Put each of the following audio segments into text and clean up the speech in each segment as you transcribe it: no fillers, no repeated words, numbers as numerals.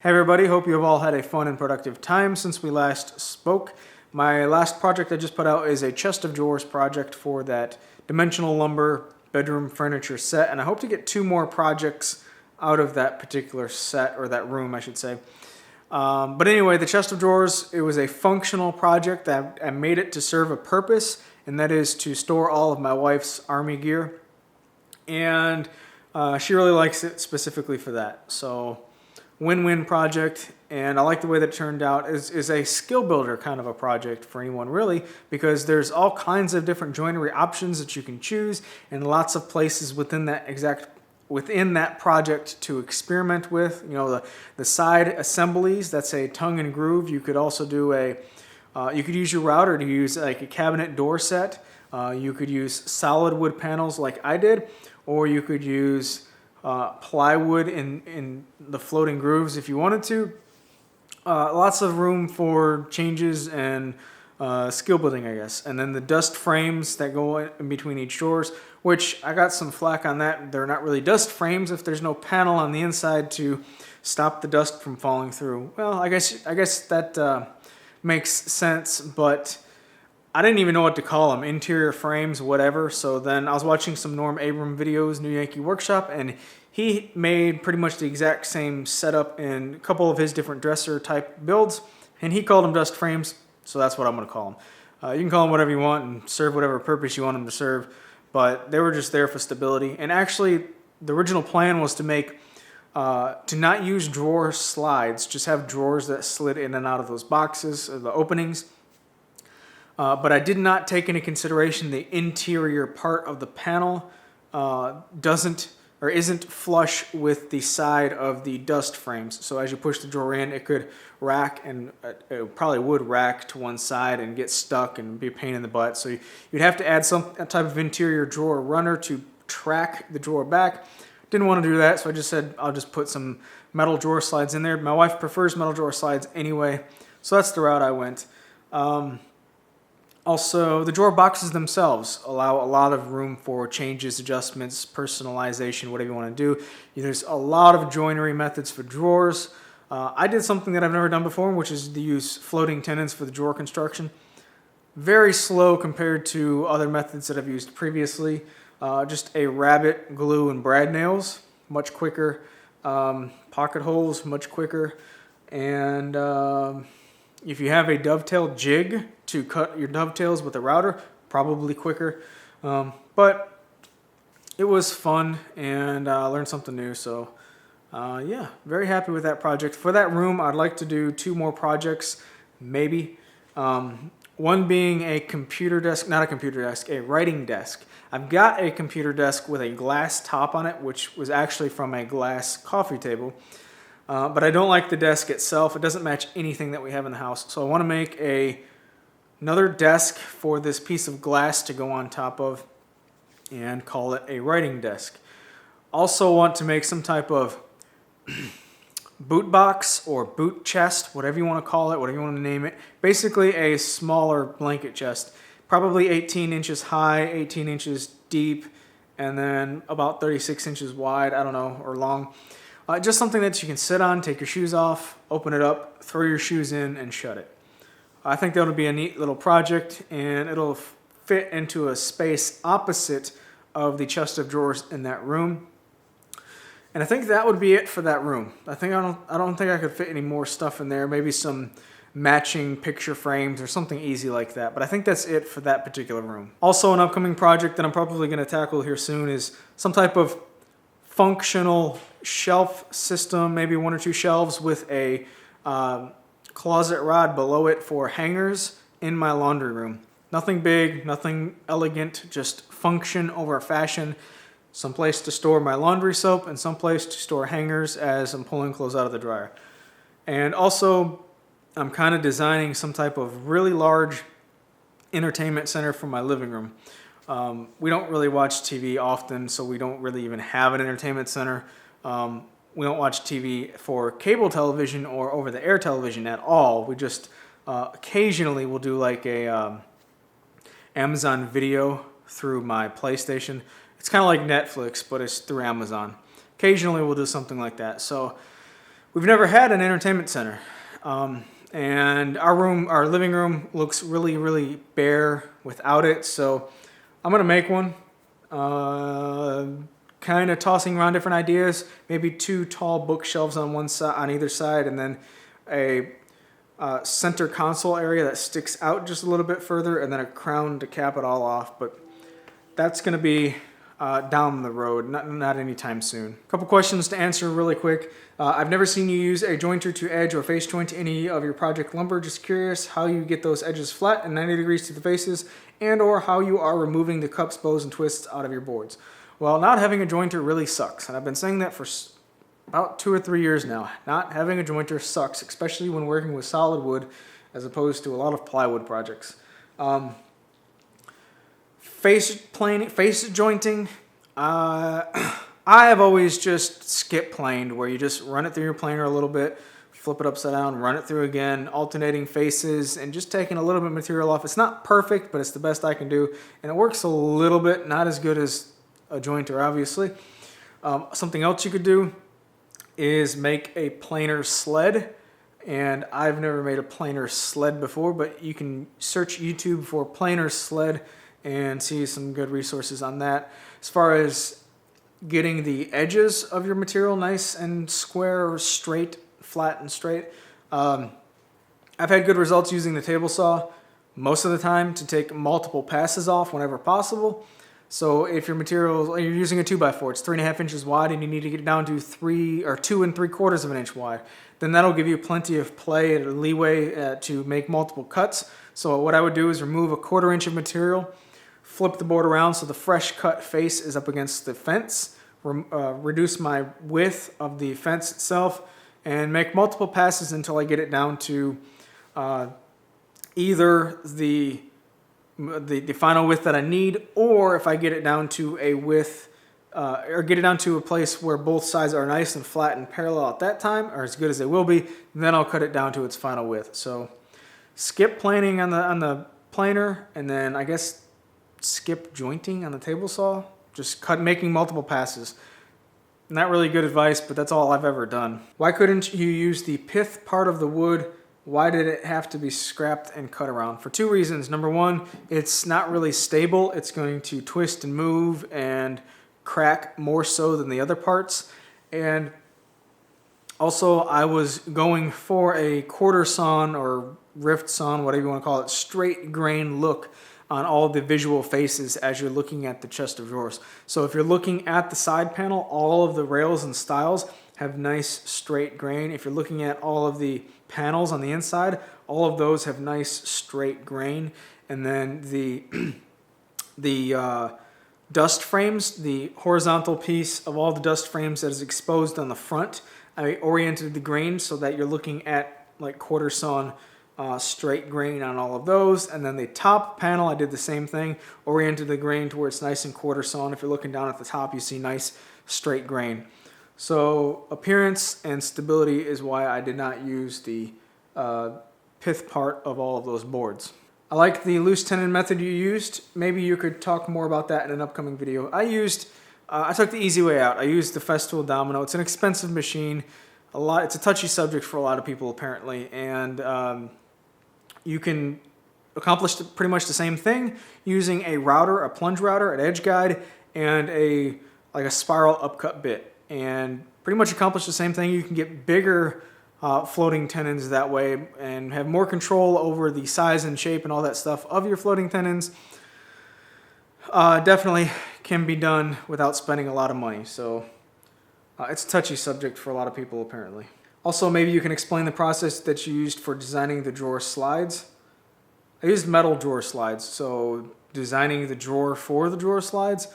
Hey everybody, hope you have all had a fun and productive time since we last spoke. My last project I just put out is a chest of drawers project for that dimensional lumber bedroom furniture set, and I hope to get 2 more projects out of that particular set, or that room I should say. But anyway, the chest of drawers, it was a functional project that I made it to serve a purpose, and that is to store all of my wife's army gear. And she really likes it specifically for that. So win-win project, and I like the way that it turned out. Is a skill builder kind of a project for anyone really, because there's all kinds of different joinery options that you can choose, and lots of places within that project to experiment with. You know, the side assemblies, that's a tongue and groove. You could also do you could use your router to use like a cabinet door set. You could use solid wood panels like I did, or you could use plywood in the floating grooves if you wanted to. Lots of room for changes and skill building, I guess. And then the dust frames that go in between each drawers, which I got some flack on that. They're not really dust frames if there's no panel on the inside to stop the dust from falling through. Well, I guess that makes sense, but I didn't even know what to call them, interior frames, whatever. So then I was watching some Norm Abram videos, New Yankee Workshop, and he made pretty much the exact same setup in a couple of his different dresser type builds, and he called them dust frames, so that's what I'm going to call them. You can call them whatever you want and serve whatever purpose you want them to serve, but they were just there for stability. And actually, the original plan was to make to not use drawer slides, just have drawers that slid in and out of those boxes, or the openings. But I did not take into consideration the interior part of the panel isn't flush with the side of the dust frames. So as you push the drawer in, it could rack, and it probably would rack to one side and get stuck and be a pain in the butt. So you'd have to add some type of interior drawer runner to track the drawer back. Didn't want to do that, so I just said I'll just put some metal drawer slides in there. My wife prefers metal drawer slides anyway, so that's the route I went. Also, the drawer boxes themselves allow a lot of room for changes, adjustments, personalization, whatever you want to do. There's a lot of joinery methods for drawers. I did something that I've never done before, which is to use floating tenons for the drawer construction. Very slow compared to other methods that I've used previously. Just a rabbet, glue, and brad nails, much quicker. Pocket holes, much quicker. And if you have a dovetail jig to cut your dovetails with a router, probably quicker. But it was fun, and I learned something new. So yeah, very happy with that project. For that room, I'd like to do 2 more projects, maybe. One being a computer desk, not a computer desk, a writing desk. I've got a computer desk with a glass top on it, which was actually from a glass coffee table. But I don't like the desk itself. It doesn't match anything that we have in the house. So I want to make another desk for this piece of glass to go on top of and call it a writing desk. Also want to make some type of boot box or boot chest, whatever you want to call it, whatever you want to name it. Basically a smaller blanket chest, probably 18 inches high, 18 inches deep, and then about 36 inches wide, I don't know, or long. Just something that you can sit on, take your shoes off, open it up, throw your shoes in, and shut it. I think that'll be a neat little project, and it'll fit into a space opposite of the chest of drawers in that room. And I think that would be it for that room. I don't think I could fit any more stuff in there. Maybe some matching picture frames or something easy like that. But I think that's it for that particular room. Also, an upcoming project that I'm probably going to tackle here soon is some type of functional shelf system, maybe 1 or 2 shelves with a closet rod below it for hangers in my laundry room. Nothing big, nothing elegant, just function over fashion. Some place to store my laundry soap and some place to store hangers as I'm pulling clothes out of the dryer. And also, I'm kind of designing some type of really large entertainment center for my living room. We don't really watch TV often, so we don't really even have an entertainment center. We don't watch TV for cable television or over-the-air television at all. We just occasionally will do like a Amazon Video through my PlayStation. It's kind of like Netflix, but it's through Amazon. Occasionally we'll do something like that. So we've never had an entertainment center. And our living room looks really, really bare without it. So I'm going to make one. Kind of tossing around different ideas. Maybe 2 tall bookshelves on one side, on either side, and then a center console area that sticks out just a little bit further, and then a crown to cap it all off. But that's going to be down the road, not anytime soon. A couple questions to answer really quick. I've never seen you use a jointer to edge or face joint any of your project lumber. Just curious how you get those edges flat and 90 degrees to the faces, and or how you are removing the cups, bows, and twists out of your boards. Well, not having a jointer really sucks, and I've been saying that for about 2 or 3 years now. Not having a jointer sucks, especially when working with solid wood as opposed to a lot of plywood projects. Face jointing, I have always just skip planed, where you just run it through your planer a little bit, flip it upside down, run it through again, alternating faces, and just taking a little bit of material off. It's not perfect, but it's the best I can do, and it works a little bit, not as good as a jointer, obviously. Something else you could do is make a planer sled, and I've never made a planer sled before, but you can search YouTube for planer sled and see some good resources on that. As far as getting the edges of your material nice and square or straight, flat and straight, I've had good results using the table saw most of the time to take multiple passes off whenever possible. So if your material, you're using a 2x4, it's 3.5 inches wide, and you need to get it down to 2 3/4 of an inch wide, then that'll give you plenty of play and leeway to make multiple cuts. So what I would do is remove a 1/4 inch of material, flip the board around so the fresh cut face is up against the fence, reduce my width of the fence itself, and make multiple passes until I get it down to either the final width that I need, or if I get it down to a width, or get it down to a place where both sides are nice and flat and parallel at that time, or as good as they will be, then I'll cut it down to its final width. So skip planing on the planer, and then I guess skip jointing on the table saw. Just making multiple passes. Not really good advice, but that's all I've ever done. Why couldn't you use the pith part of the wood? Why did it have to be scrapped and cut around? For 2 reasons. Number one, it's not really stable. It's going to twist and move and crack more so than the other parts. And also, I was going for a quarter sawn or rift sawn, whatever you want to call it, straight grain look on all the visual faces as you're looking at the chest of drawers. So if you're looking at the side panel, all of the rails and stiles have nice straight grain. If you're looking at all of the panels on the inside, all of those have nice straight grain. And then the dust frames, the horizontal piece of all the dust frames that is exposed on the front, I oriented the grain so that you're looking at like quarter sawn straight grain on all of those. And then the top panel, I did the same thing, oriented the grain to where it's nice and quarter sawn. If you're looking down at the top, you see nice straight grain. So appearance and stability is why I did not use the pith part of all of those boards. I like the loose tenon method you used. Maybe you could talk more about that in an upcoming video. I took the easy way out. I used the Festool Domino. It's an expensive machine. It's a touchy subject for a lot of people apparently, and you can accomplish pretty much the same thing using a router, a plunge router, an edge guide, and a spiral upcut bit, and pretty much accomplish the same thing. You can get bigger floating tenons that way and have more control over the size and shape and all that stuff of your floating tenons. Definitely can be done without spending a lot of money. So it's a touchy subject for a lot of people apparently. Also, maybe you can explain the process that you used for designing the drawer slides. I used metal drawer slides, so designing the drawer for the drawer slides,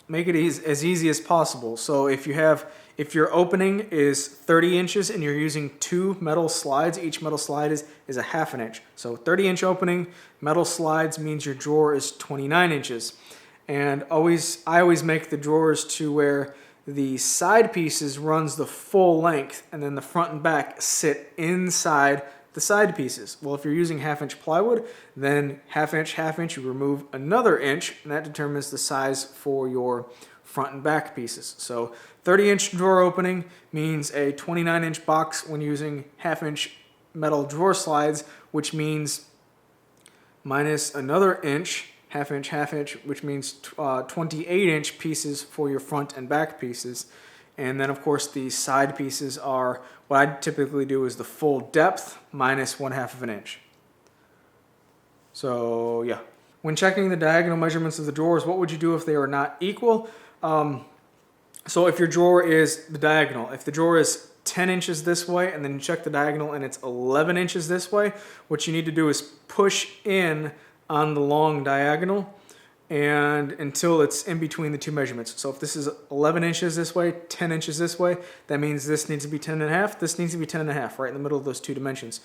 make it as easy as possible. So if your opening is 30 inches and you're using 2 metal slides, each metal slide is a 1/2 inch. So 30-inch opening, metal slides means your drawer is 29 inches. And I always make the drawers to where the side pieces runs the full length, and then the front and back sit inside the side pieces. Well, if you're using 1/2 inch plywood, then 1/2 inch, you remove another inch, and that determines the size for your front and back pieces. So 30-inch drawer opening means a 29-inch box when using half-inch metal drawer slides, which means minus another inch, half inch, which means 28-inch pieces for your front and back pieces. And then, of course, the side pieces are, what I typically do is the full depth minus 1/2 of an inch. So, yeah. When checking the diagonal measurements of the drawers, what would you do if they are not equal? So if your drawer is the diagonal, if the drawer is 10 inches this way and then you check the diagonal and it's 11 inches this way, what you need to do is push in on the long diagonal and until it's in between the two measurements. So if this is 11 inches this way, 10 inches this way, that means this needs to be 10.5, this needs to be 10.5, right in the middle of those two dimensions,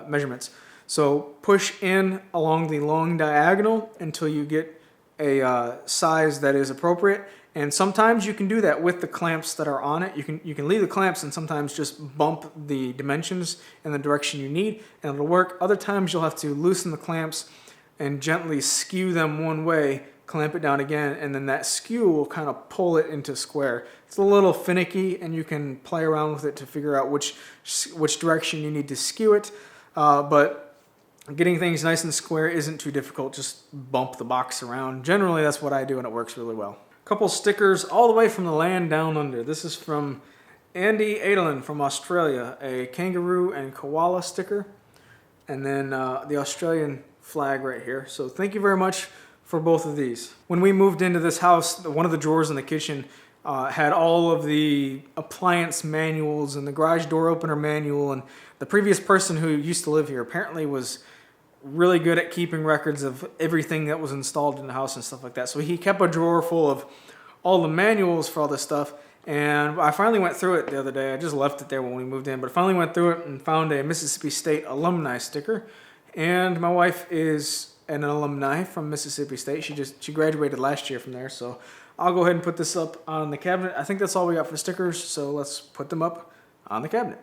measurements. So push in along the long diagonal until you get a size that is appropriate. And sometimes you can do that with the clamps that are on it. You can leave the clamps and sometimes just bump the dimensions in the direction you need and it'll work. Other times you'll have to loosen the clamps and gently skew them one way, clamp it down again, and then that skew will kind of pull it into square. It's a little finicky and you can play around with it to figure out which direction you need to skew it. But getting things nice and square isn't too difficult. Just bump the box around. Generally, that's what I do and it works really well. Couple stickers all the way from the land down under. This is from Andy Adelin from Australia, a kangaroo and koala sticker, and then the Australian flag right here. So thank you very much for both of these. When we moved into this house, one of the drawers in the kitchen had all of the appliance manuals and the garage door opener manual, and the previous person who used to live here apparently was really good at keeping records of everything that was installed in the house and stuff like that. So he kept a drawer full of all the manuals for all this stuff. And I finally went through it the other day. I just left it there when we moved in, but I finally went through it and found a Mississippi State alumni sticker. And my wife is an alumni from Mississippi State. She graduated last year from there. So I'll go ahead and put this up on the cabinet. I think that's all we got for stickers. So let's put them up on the cabinet.